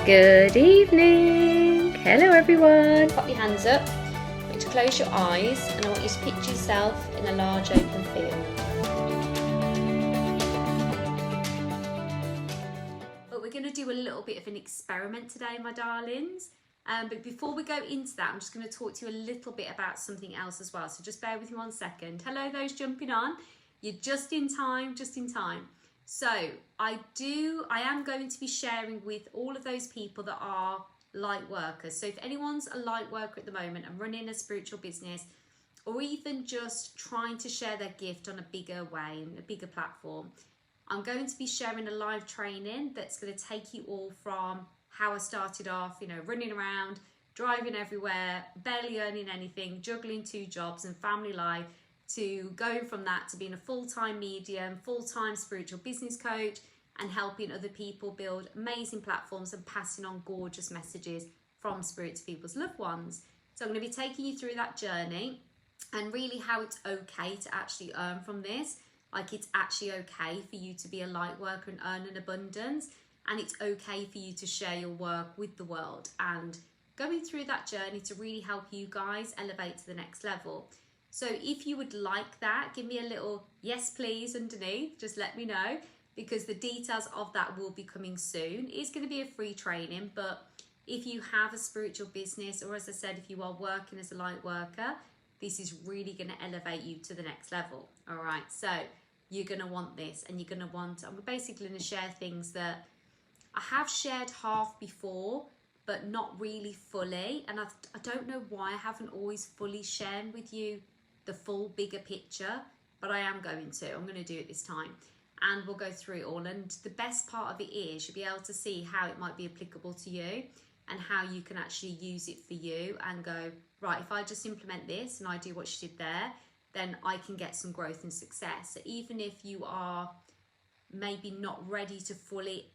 Good evening. Hello everyone. Pop your hands up. I want you to close your eyes and I want you to picture yourself in a large open field. But we're going to do a little bit of an experiment today, my darlings. But before we go into that, I'm just going to talk to you a little bit about something else as well. So just bear with me 1 second. Hello, those jumping on. You're just in time, just in time. So I am going to be sharing with all of those people that are light workers. So if anyone's a light worker at the moment and running a spiritual business, or even just trying to share their gift on a bigger way and a bigger platform, I'm going to be sharing a live training that's going to take you all from how I started off, running around, driving everywhere, barely earning anything, juggling 2 jobs and family life, to going from that to being a full-time medium, full-time spiritual business coach, and helping other people build amazing platforms and passing on gorgeous messages from spirit to people's loved ones. So I'm going to be taking you through that journey and really how it's okay to actually earn from this. Like, it's actually okay for you to be a light worker and earn an abundance, and it's okay for you to share your work with the world, and going through that journey to really help you guys elevate to the next level. So if you would like that, give me a little yes please underneath, just let me know, because the details of that will be coming soon. It's going to be a free training, but if you have a spiritual business, or as I said, if you are working as a light worker, this is really going to elevate you to the next level. All right, so you're going to want this, and you're going to want, I'm basically going to share things that I have shared half before, but not really fully. And I don't know why I haven't always fully shared with you the full bigger picture, but I am going to. I'm going to do it this time, and we'll go through it all. And the best part of it is you'll be able to see how it might be applicable to you and how you can actually use it for you and go, right, if I just implement this and I do what she did there, then I can get some growth and success. So even if you are maybe not ready to fully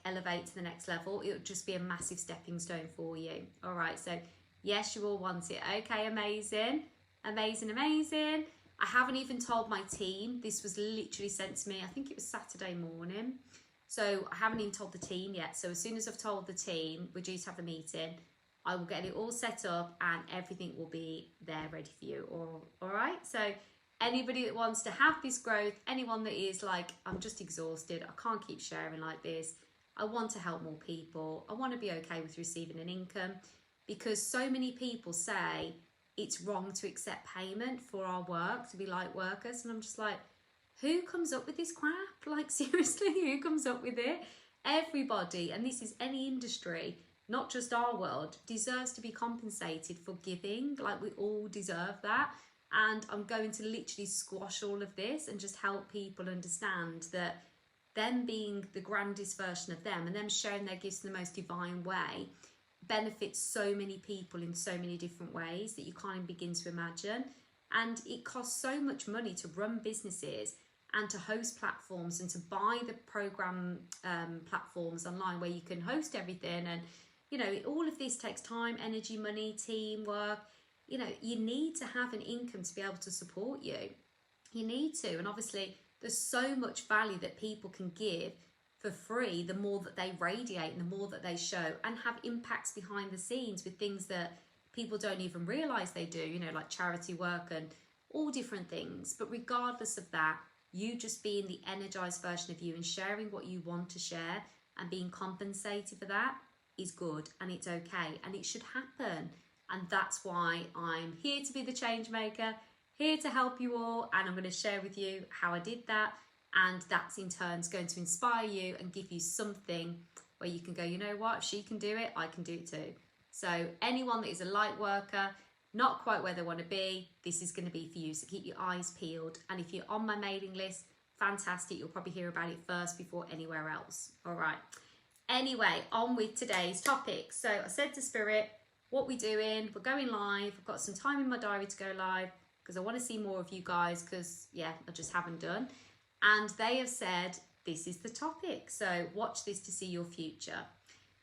elevate to the next level, it'll just be a massive stepping stone for you. All right, so yes, you all want it. Okay, amazing. Amazing. I haven't even told my team. This was literally sent to me, I think it was Saturday morning. So I haven't even told the team yet. So as soon as I've told the team we're due to have a meeting, I will get it all set up and everything will be there ready for you. All right. So anybody that wants to have this growth, anyone that is like, I'm just exhausted, I can't keep sharing like this, I want to help more people, I want to be okay with receiving an income, because so many people say it's wrong to accept payment for our work, to be light workers. And I'm just like, who comes up with this crap? Like, seriously, who comes up with it? Everybody, and this is any industry, not just our world, deserves to be compensated for giving. Like, we all deserve that. And I'm going to literally squash all of this and just help people understand that them being the grandest version of them and them sharing their gifts in the most divine way benefits so many people in so many different ways that you can't even begin to imagine. And it costs so much money to run businesses and to host platforms and to buy the program platforms online where you can host everything. And all of this takes time, energy, money, teamwork. You need to have an income to be able to support you. You need to. And obviously there's so much value that people can give for free, the more that they radiate and the more that they show and have impacts behind the scenes with things that people don't even realize they do, like charity work and all different things. But regardless of that, you just being the energized version of you and sharing what you want to share and being compensated for that is good, and it's okay, and it should happen. And that's why I'm here to be the change maker, here to help you all, and I'm going to share with you how I did that. And that's in turn going to inspire you and give you something where you can go, you know what, if she can do it, I can do it too. So anyone that is a light worker, not quite where they want to be, this is going to be for you. So keep your eyes peeled. And if you're on my mailing list, fantastic. You'll probably hear about it first before anywhere else. All right. Anyway, on with today's topic. So I said to Spirit, what we're doing, we're going live. I've got some time in my diary to go live because I want to see more of you guys because, yeah, I just haven't done. And they have said, this is the topic. So watch this to see your future.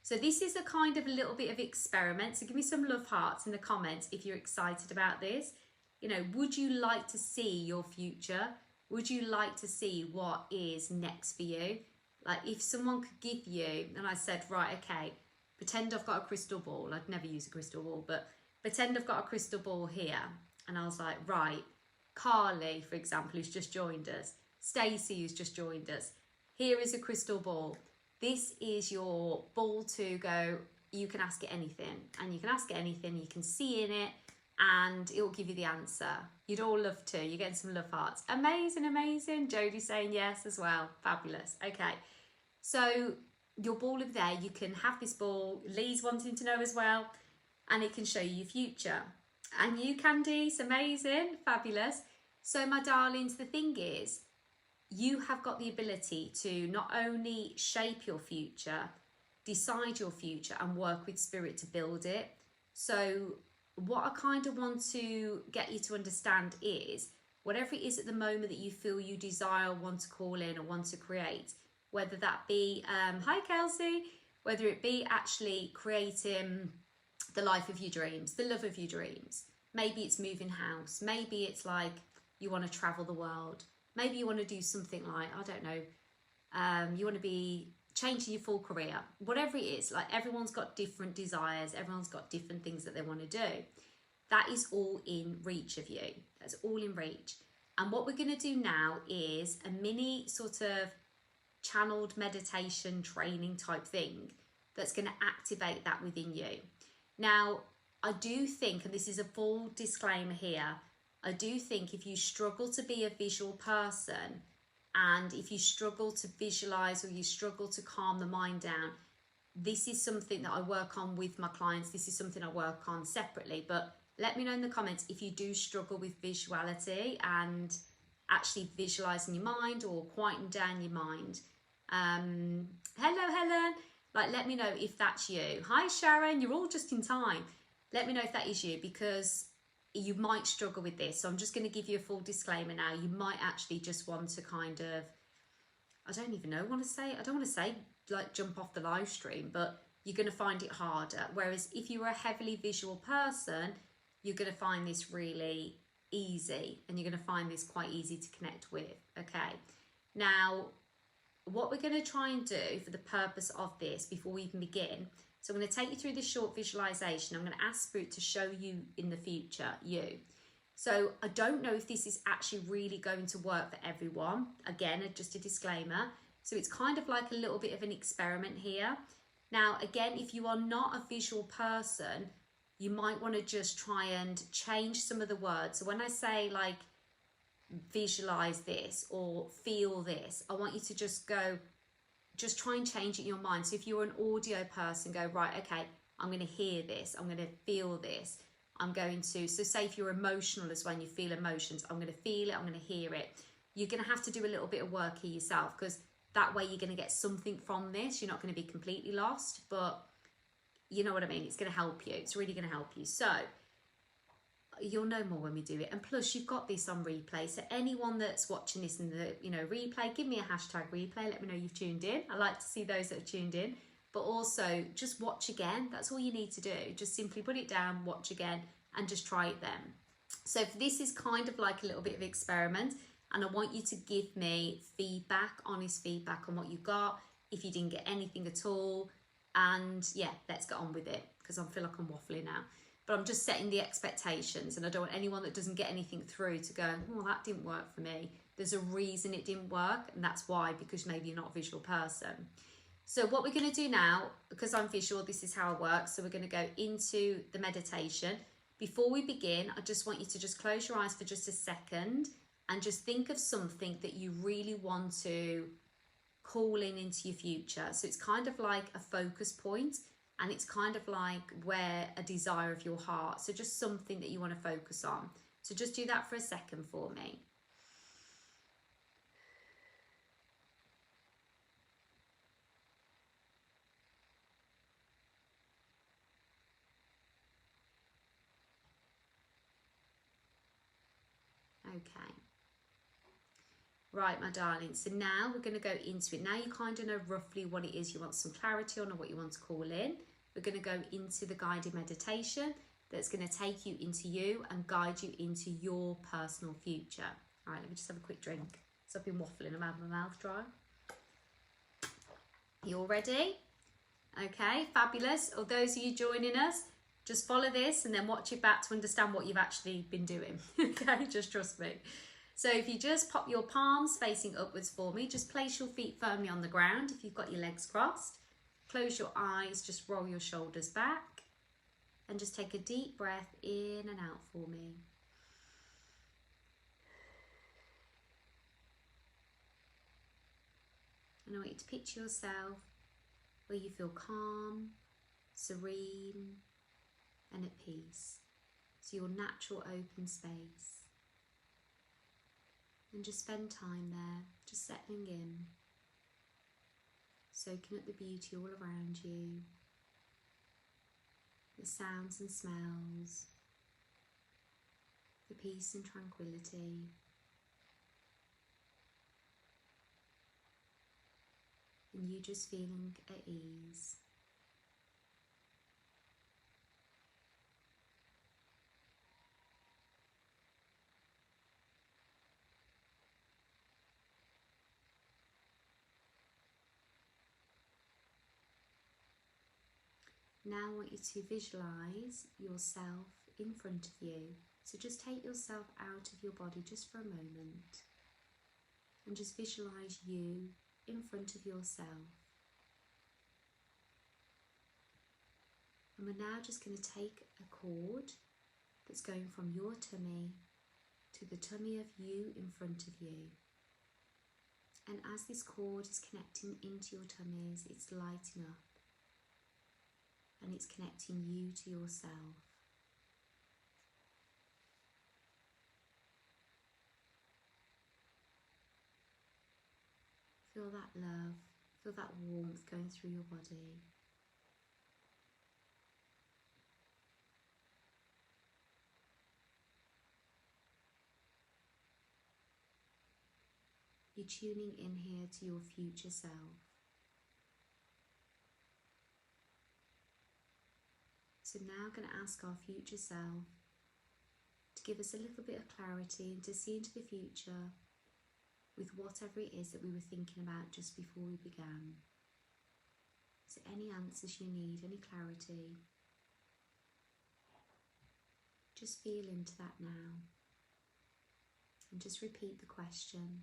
So this is a kind of a little bit of experiment. So give me some love hearts in the comments if you're excited about this. Would you like to see your future? Would you like to see what is next for you? Like, if someone could give you, and I said, right, okay, pretend I've got a crystal ball. I'd never use a crystal ball, but pretend I've got a crystal ball here. And I was like, right, Carly, for example, who's just joined us, Stacey, who's just joined us, here is a crystal ball. This is your ball to go, you can ask it anything, and you can ask it anything, you can see in it, and it will give you the answer. You'd all love to. You're getting some love hearts. Amazing, amazing. Jodie's saying yes as well. Fabulous. Okay, so your ball over there, you can have this ball. Lee's wanting to know as well, and it can show you your future. And you, Candice, amazing, fabulous. So my darlings, the thing is, you have got the ability to not only shape your future, decide your future, and work with spirit to build it. So what I kind of want to get you to understand is, whatever it is at the moment that you feel you desire, want to call in or want to create, whether that be, hi Kelsey, whether it be actually creating the life of your dreams, the love of your dreams. Maybe it's moving house. Maybe it's like you want to travel the world. Maybe you want to do something like, I don't know, you want to be changing your full career. Whatever it is, like everyone's got different desires. Everyone's got different things that they want to do. That is all in reach of you. That's all in reach. And what we're going to do now is a mini sort of channeled meditation training type thing that's going to activate that within you. Now, I do think, and this is a full disclaimer here, I do think if you struggle to be a visual person, and if you struggle to visualize or you struggle to calm the mind down, this is something that I work on with my clients. This is something I work on separately. But let me know in the comments if you do struggle with visuality and actually visualizing your mind or quieting down your mind. Hello, Helen. Like, let me know if that's you. Hi, Sharon. You're all just in time. Let me know if that is you, because you might struggle with this. So I'm just going to give you a full disclaimer now. You might actually just want to kind of, I don't even know, I don't want to say like jump off the live stream, but you're going to find it harder. Whereas if you're a heavily visual person, you're going to find this really easy, and you're going to find this quite easy to connect with. Okay. Now, what we're going to try and do for the purpose of this, before we even begin, so I'm going to take you through this short visualization. I'm going to ask Spirit to show you in the future, you. So I don't know if this is actually really going to work for everyone. Again, just a disclaimer. So it's kind of like a little bit of an experiment here. Now, again, if you are not a visual person, you might want to just try and change some of the words. So when I say like visualize this or feel this, I want you to just go, just try and change it in your mind. So if you're an audio person, go, right, okay, I'm going to hear this, I'm going to feel this, I'm going to, so say if you're emotional as well, and you feel emotions, I'm going to feel it, I'm going to hear it. You're going to have to do a little bit of work here yourself, because that way you're going to get something from this. You're not going to be completely lost, but you know what I mean? It's going to help you. It's really going to help you. So you'll know more when we do it. And plus, you've got this on replay. So anyone that's watching this in the replay, give me a hashtag replay. Let me know you've tuned in. I like to see those that have tuned in. But also, just watch again. That's all you need to do. Just simply put it down, watch again, and just try it then. So this is kind of like a little bit of experiment. And I want you to give me feedback, honest feedback on what you got, if you didn't get anything at all. And yeah, let's get on with it, because I feel like I'm waffling now. But I'm just setting the expectations, and I don't want anyone that doesn't get anything through to go, oh, that didn't work for me. There's a reason it didn't work, and that's why, because maybe you're not a visual person. So what we're going to do now, because I'm visual, this is how I work. So we're going to go into the meditation. Before we begin, I just want you to just close your eyes for just a second and just think of something that you really want to call in into your future. So it's kind of like a focus point, and it's kind of like where a desire of your heart. So just something that you want to focus on. So just do that for a second for me. Okay. Right, my darling. So now we're going to go into it. Now you kind of know roughly what it is you want some clarity on, or what you want to call in. We're going to go into the guided meditation that's going to take you into you and guide you into your personal future. All right, let me just have a quick drink. So I've been waffling, I'm having my mouth dry. You all ready? Okay, fabulous. Or those of you joining us, just follow this and then watch it back to understand what you've actually been doing. Okay, just trust me. So if you just pop your palms facing upwards for me, just place your feet firmly on the ground if you've got your legs crossed. Close your eyes, just roll your shoulders back and just take a deep breath in and out for me. And I want you to picture yourself where you feel calm, serene and at peace. So your natural open space. And just spend time there, just settling in, soaking up the beauty all around you, the sounds and smells, the peace and tranquility. And you just feeling at ease. Now I want you to visualise yourself in front of you. So just take yourself out of your body just for a moment and just visualise you in front of yourself. And we're now just going to take a cord that's going from your tummy to the tummy of you in front of you. And as this cord is connecting into your tummies, it's lighting up. And it's connecting you to yourself. Feel that love, feel that warmth going through your body. You're tuning in here to your future self. So now I'm going to ask our future self to give us a little bit of clarity and to see into the future with whatever it is that we were thinking about just before we began. So any answers you need, any clarity, just feel into that now. And just repeat the question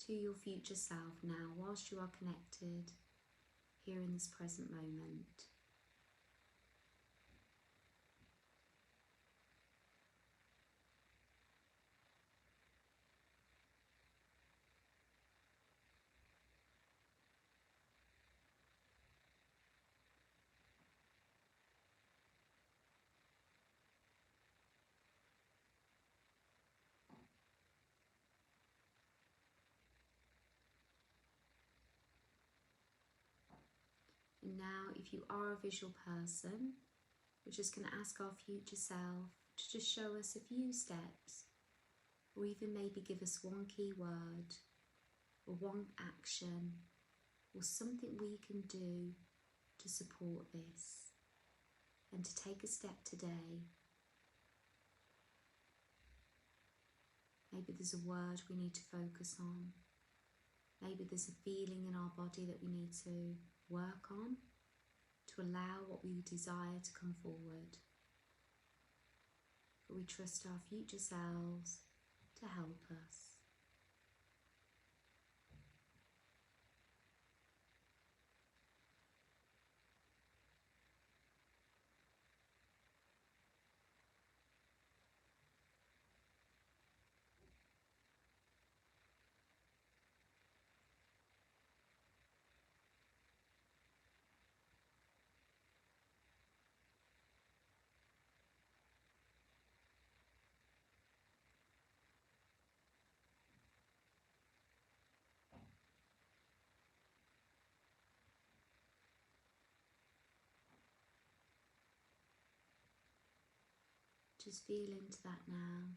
to your future self now whilst you are connected here in this present moment. And now, if you are a visual person, we're just going to ask our future self to just show us a few steps, or even maybe give us one key word, or one action, or something we can do to support this, and to take a step today. Maybe there's a word we need to focus on. Maybe there's a feeling in our body that we need to work on to allow what we desire to come forward. But we trust our future selves to help us. Just feel into that now.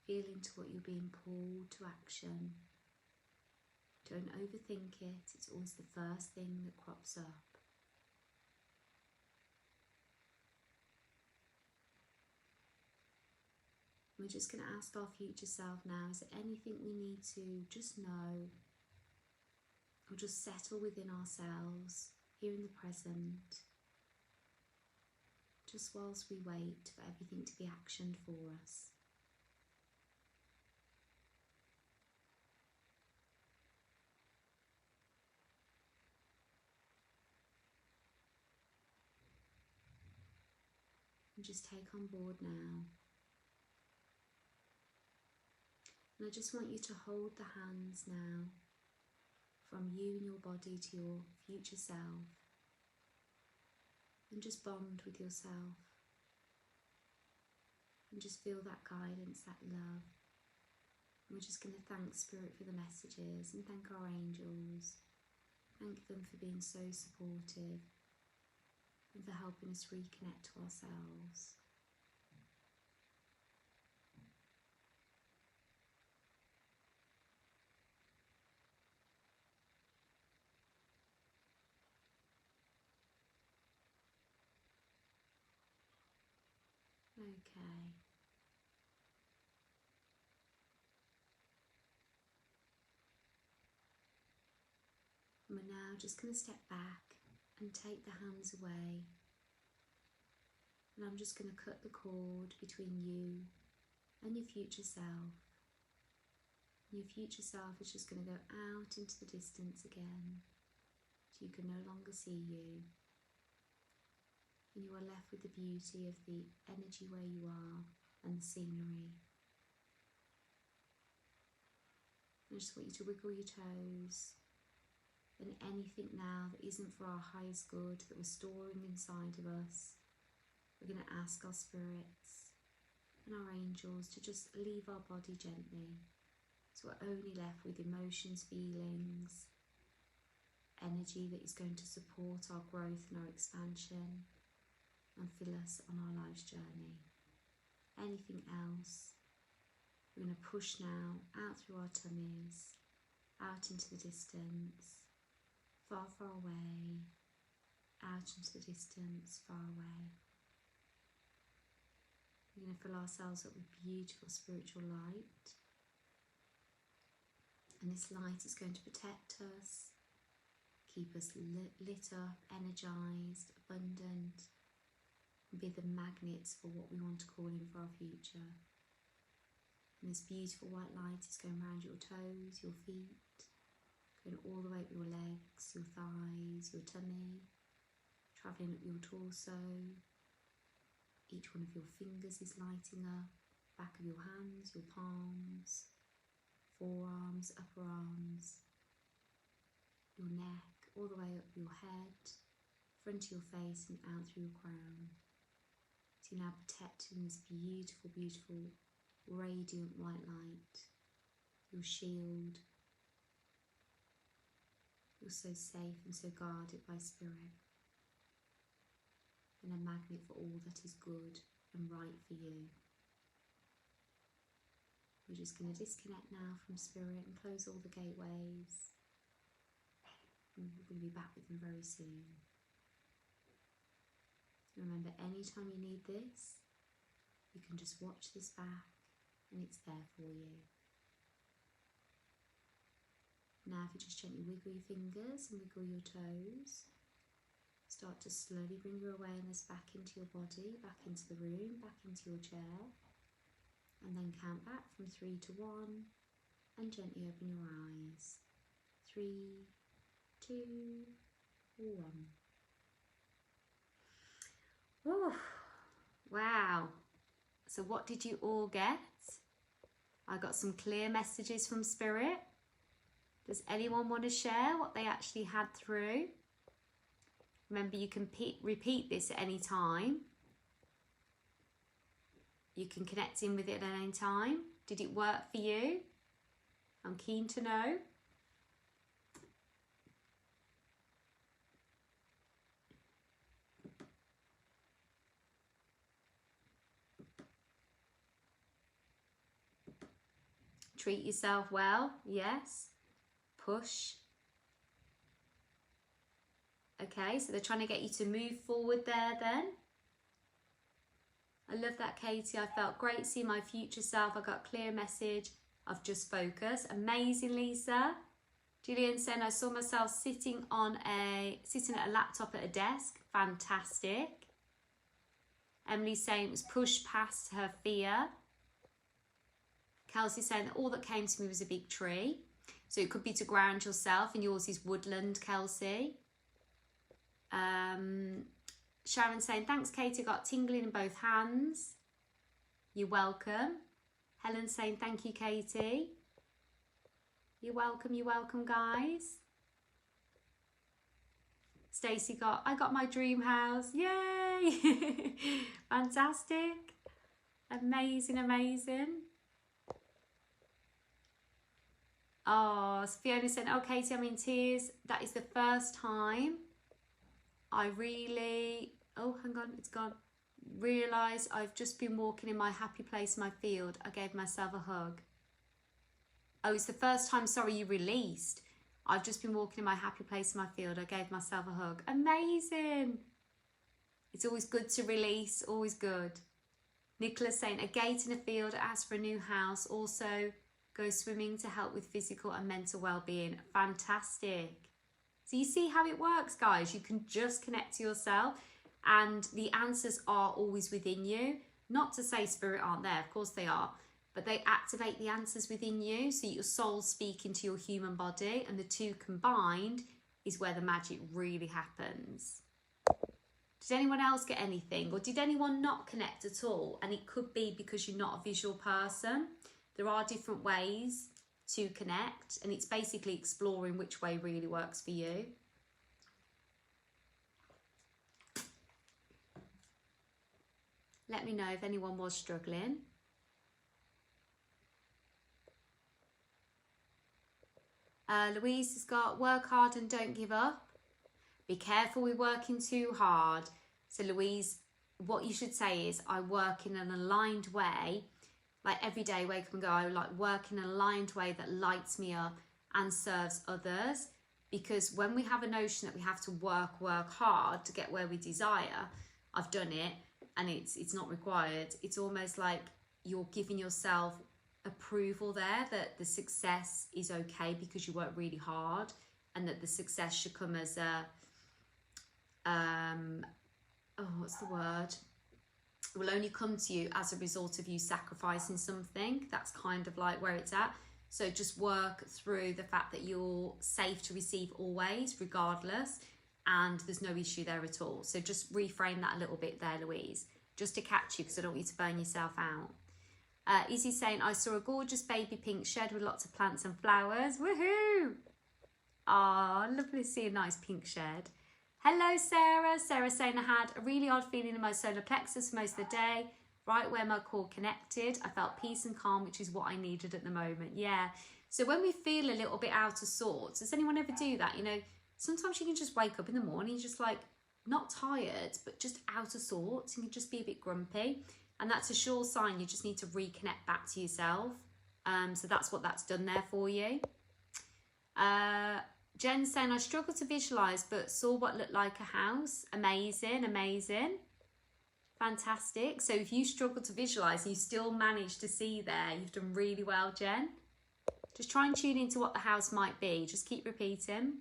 Feel into what you're being pulled to action. Don't overthink it. It's always the first thing that crops up. We're just going to ask our future self now, is there anything we need to just know We'll just settle within ourselves, here in the present, just whilst we wait for everything to be actioned for us. And just take on board now. And I just want you to hold the hands now from you and your body to your future self, and just bond with yourself and just feel that guidance, that love. And we're just going to thank Spirit for the messages and thank our angels. Thank them for being so supportive and for helping us reconnect to ourselves. Okay. And we're now just going to step back and take the hands away. And I'm just going to cut the cord between you and your future self. And your future self is just going to go out into the distance again, so you can no longer see you. And you are left with the beauty of the energy where you are and the scenery. I just want you to wiggle your toes, and anything now that isn't for our highest good that we're storing inside of us, we're going to ask our spirits and our angels to just leave our body gently. So we're only left with emotions, feelings, energy that is going to support our growth and our expansion and fill us on our life's journey. Anything else, we're going to push now out through our tummies, out into the distance, far, far away, out into the distance, far away. We're going to fill ourselves up with beautiful spiritual light. And this light is going to protect us, keep us lit up, energized, abundant, and be the magnets for what we want to call in for our future. And this beautiful white light is going around your toes, your feet, going all the way up your legs, your thighs, your tummy, travelling up your torso. Each one of your fingers is lighting up, back of your hands, your palms, forearms, upper arms, your neck, all the way up your head, front of your face and out through your crown. So you're now protected in this beautiful, beautiful, radiant white light, your shield. You're so safe and so guarded by Spirit, and a magnet for all that is good and right for you. We're just going to disconnect now from Spirit and close all the gateways. And we're going to be back with them very soon. Remember, anytime you need this, you can just watch this back and it's there for you. Now if you just gently wiggle your fingers and wiggle your toes, start to slowly bring your awareness back into your body, back into the room, back into your chair, and then count back from 3 to 1 and gently open your eyes. 3, 2, 1. Oh, wow. So what did you all get? I got some clear messages from Spirit. Does anyone want to share what they actually had through? Remember, you can repeat this at any time. You can connect in with it at any time. Did it work for you? I'm keen to know. Treat yourself well, yes. Push. Okay, so they're trying to get you to move forward there then. I love that, Katie. I felt great seeing my future self. I got a clear message of just focus. Amazing, Lisa. Julian saying, I saw myself sitting at a laptop at a desk. Fantastic. Emily saying it was pushed past her fear. Kelsey saying that all that came to me was a big tree. So it could be to ground yourself, and yours is woodland, Kelsey. Sharon saying, thanks, Katie, got tingling in both hands. You're welcome. Helen saying, thank you, Katie. You're welcome, guys. Stacey I got my dream house. Yay! Fantastic. Amazing, amazing. Oh, Fiona said, oh, Katie, I'm in tears. That is the first time I really, oh, hang on, it's gone. Realised I've just been walking in my happy place in my field. I gave myself a hug. Oh, it's the first time, sorry, you released. I've just been walking in my happy place in my field. I gave myself a hug. Amazing. It's always good to release, always good. Nicholas saying, a gate in a field, ask for a new house. Also, go swimming to help with physical and mental well-being. Fantastic. So you see how it works, guys. You can just connect to yourself, and the answers are always within you. Not to say spirit aren't there, of course they are, but they activate the answers within you, so your soul's speaking to your human body, and the two combined is where the magic really happens. Did anyone else get anything, or did anyone not connect at all? And it could be because you're not a visual person. There are different ways to connect, and it's basically exploring which way really works for you. Let me know if anyone was struggling. Louise has got, work hard and don't give up. Be careful with working too hard. So Louise, what you should say is, I work in an aligned way. Like every day, wake up and go, I like work in an aligned way that lights me up and serves others. Because when we have a notion that we have to work hard to get where we desire, I've done it and it's not required. It's almost like you're giving yourself approval there that the success is okay because you work really hard, and that the success should come as a, what's the word? Will only come to you as a result of you sacrificing something. That's kind of like where it's at. So just work through the fact that you're safe to receive always, regardless, and there's no issue there at all. So just reframe that a little bit there, Louise, just to catch you, because I don't want you to burn yourself out. Izzy saying, I saw a gorgeous baby pink shed with lots of plants and flowers. Woohoo! Ah, lovely to see a nice pink shed. Hello, Sarah. Sarah saying, I had a really odd feeling in my solar plexus for most of the day, right where my core connected. I felt peace and calm, which is what I needed at the moment. Yeah. So when we feel a little bit out of sorts, does anyone ever do that? You know, sometimes you can just wake up in the morning, just like not tired, but just out of sorts, and you just be a bit grumpy. And that's a sure sign you just need to reconnect back to yourself. So that's what that's done there for you. Jen's saying, I struggled to visualise but saw what looked like a house. Amazing, amazing. Fantastic. So if you struggle to visualise and you still manage to see there, you've done really well, Jen. Just try and tune into what the house might be. Just keep repeating.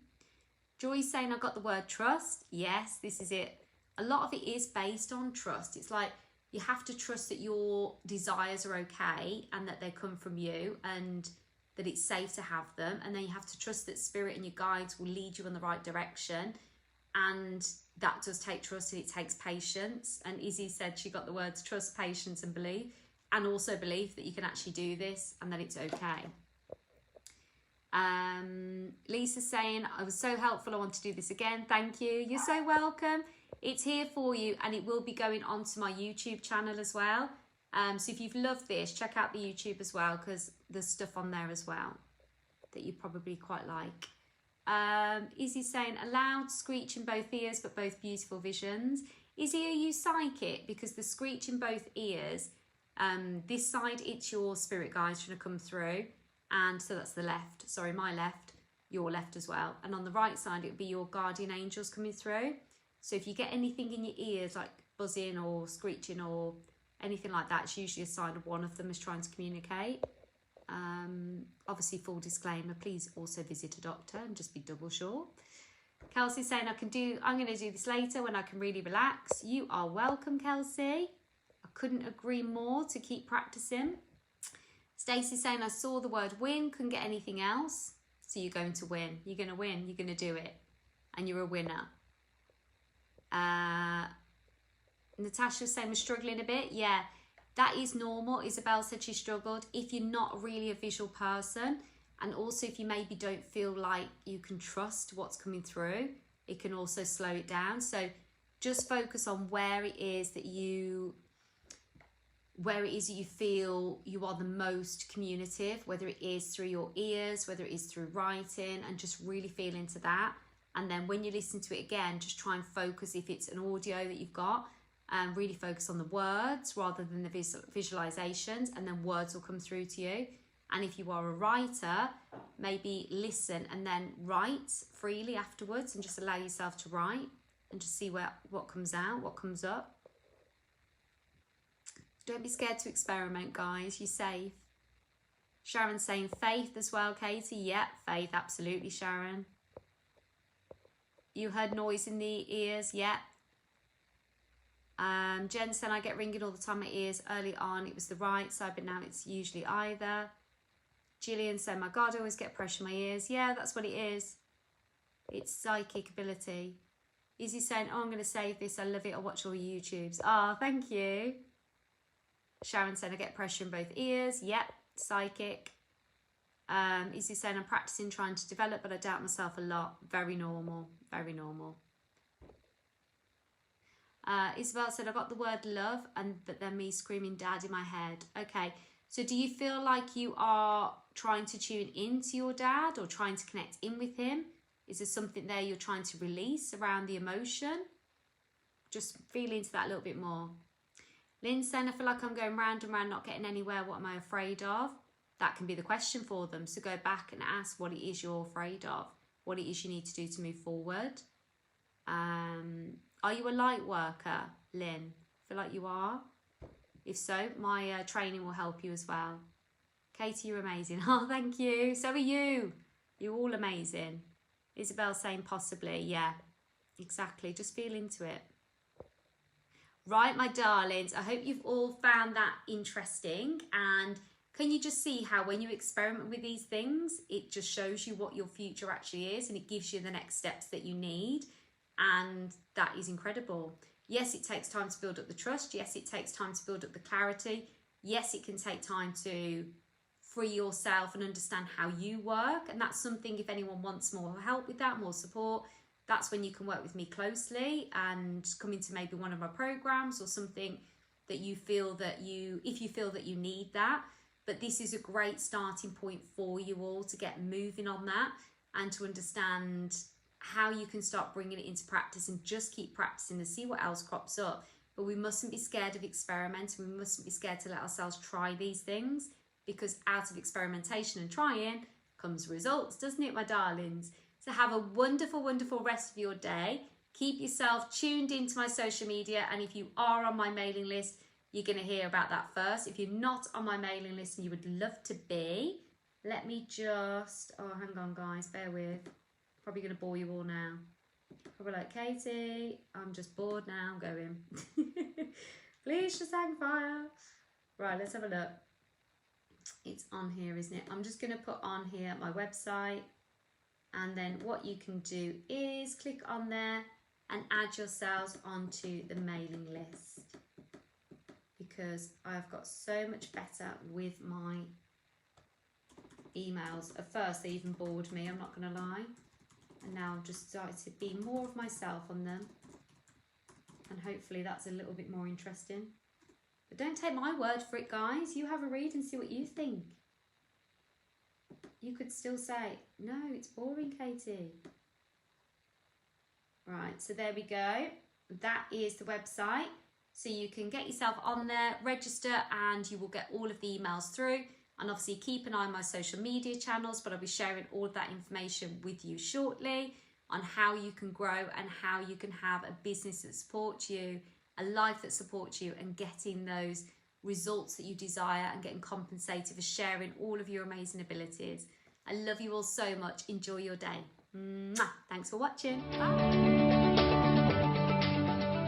Joy's saying, I got the word trust. Yes, this is it. A lot of it is based on trust. It's like you have to trust that your desires are okay and that they come from you, and that it's safe to have them. And then you have to trust that spirit and your guides will lead you in the right direction. And that does take trust, and it takes patience. And Izzy said she got the words trust, patience and belief, and also belief that you can actually do this and that it's okay. Lisa's saying, I was so helpful, I want to do this again. Thank you. You're so welcome. It's here for you, and it will be going onto my YouTube channel as well. So if you've loved this, check out the YouTube as well, because there's stuff on there as well that you probably quite like. Izzy's saying, a loud screech in both ears, but both beautiful visions. Izzy, are you psychic? Because the screech in both ears, this side, it's your spirit guides trying to come through. And so that's the left, sorry, my left, your left as well. And on the right side, it would be your guardian angels coming through. So if you get anything in your ears, like buzzing or screeching or anything like that, it's usually a sign of one of them is trying to communicate. Obviously, full disclaimer, please also visit a doctor and just be double sure. Kelsey's saying I'm going to do this later when I can really relax. You are welcome, Kelsey. I couldn't agree more to keep practicing. Stacey's saying I saw the word win, couldn't get anything else. So you're going to win. You're going to win. You're going to do it. And you're a winner. Natasha's saying we're struggling a bit. Yeah, that is normal. Isabel said she struggled. If you're not really a visual person, and also if you maybe don't feel like you can trust what's coming through, it can also slow it down. So just focus on where it is that you feel you are the most communicative, whether it is through your ears, whether it is through writing, and just really feel into that. And then when you listen to it again, just try and focus, if it's an audio that you've got, and really focus on the words rather than the visualizations, and then words will come through to you. And if you are a writer, maybe listen and then write freely afterwards, and just allow yourself to write and just see what comes out, what comes up. Don't be scared to experiment, guys. You're safe. Sharon's saying faith as well, Katie. Yeah, faith, absolutely, Sharon. You heard noise in the ears, yeah. Jen said, I get ringing all the time in my ears. Early on, it was the right side, but now it's usually either. Gillian said, my God, I always get pressure in my ears. Yeah, that's what it is. It's psychic ability. Izzy saying, oh, I'm going to save this. I love it. I'll watch all your YouTubes. Oh, thank you. Sharon said, I get pressure in both ears. Yep, psychic. Izzy saying, I'm practicing trying to develop, but I doubt myself a lot. Very normal. Very normal. Isabel said, I got the word love, but then me screaming dad in my head. Okay, so do you feel like you are trying to tune into your dad or trying to connect in with him? Is there something there you're trying to release around the emotion? Just feel into that a little bit more. Lynn saying, I feel like I'm going round and round, not getting anywhere. What am I afraid of? That can be the question for them. So go back and ask what it is you're afraid of, what it is you need to do to move forward. Are you a light worker, Lynn? Feel like you are? If so, my training will help you as well. Katie, you're amazing. Oh, thank you. So are you. You're all amazing. Isabel saying possibly. Yeah, exactly. Just feel into it. Right, my darlings, I hope you've all found that interesting. And can you just see how when you experiment with these things, it just shows you what your future actually is, and it gives you the next steps that you need. And that is incredible. Yes, it takes time to build up the trust. Yes, it takes time to build up the clarity. Yes, it can take time to free yourself and understand how you work. And that's something, if anyone wants more help with that, more support, that's when you can work with me closely and come into maybe one of my programs or something that you feel that if you feel that you need that. But this is a great starting point for you all to get moving on that and to understand how you can start bringing it into practice, and just keep practicing and see what else crops up. But we mustn't be scared of experimenting. We mustn't be scared to let ourselves try these things, because out of experimentation and trying comes results, doesn't it, my darlings? So have a wonderful, wonderful rest of your day. Keep yourself tuned into my social media, and if you are on my mailing list, you're going to hear about that first. If you're not on my mailing list and you would love to be, let me just, oh, hang on, guys, bear with. Probably going to bore you all now. Probably like, Katie, I'm just bored now, I'm going. Please just hang fire. Right, let's have a look. It's on here, isn't it? I'm just going to put on here my website, and then what you can do is click on there and add yourselves onto the mailing list, because I've got so much better with my emails. At first they even bored me, I'm not going to lie, and now I've just started to be more of myself on them, and hopefully that's a little bit more interesting. But don't take my word for it, guys. You have a read and see what you think. You could still say, no, it's boring, Katie. Right, so there we go. That is the website. So you can get yourself on there, register, and you will get all of the emails through. And obviously keep an eye on my social media channels, but I'll be sharing all of that information with you shortly on how you can grow and how you can have a business that supports you, a life that supports you, and getting those results that you desire and getting compensated for sharing all of your amazing abilities. I love you all so much. Enjoy your day. Mwah. Thanks for watching. Bye.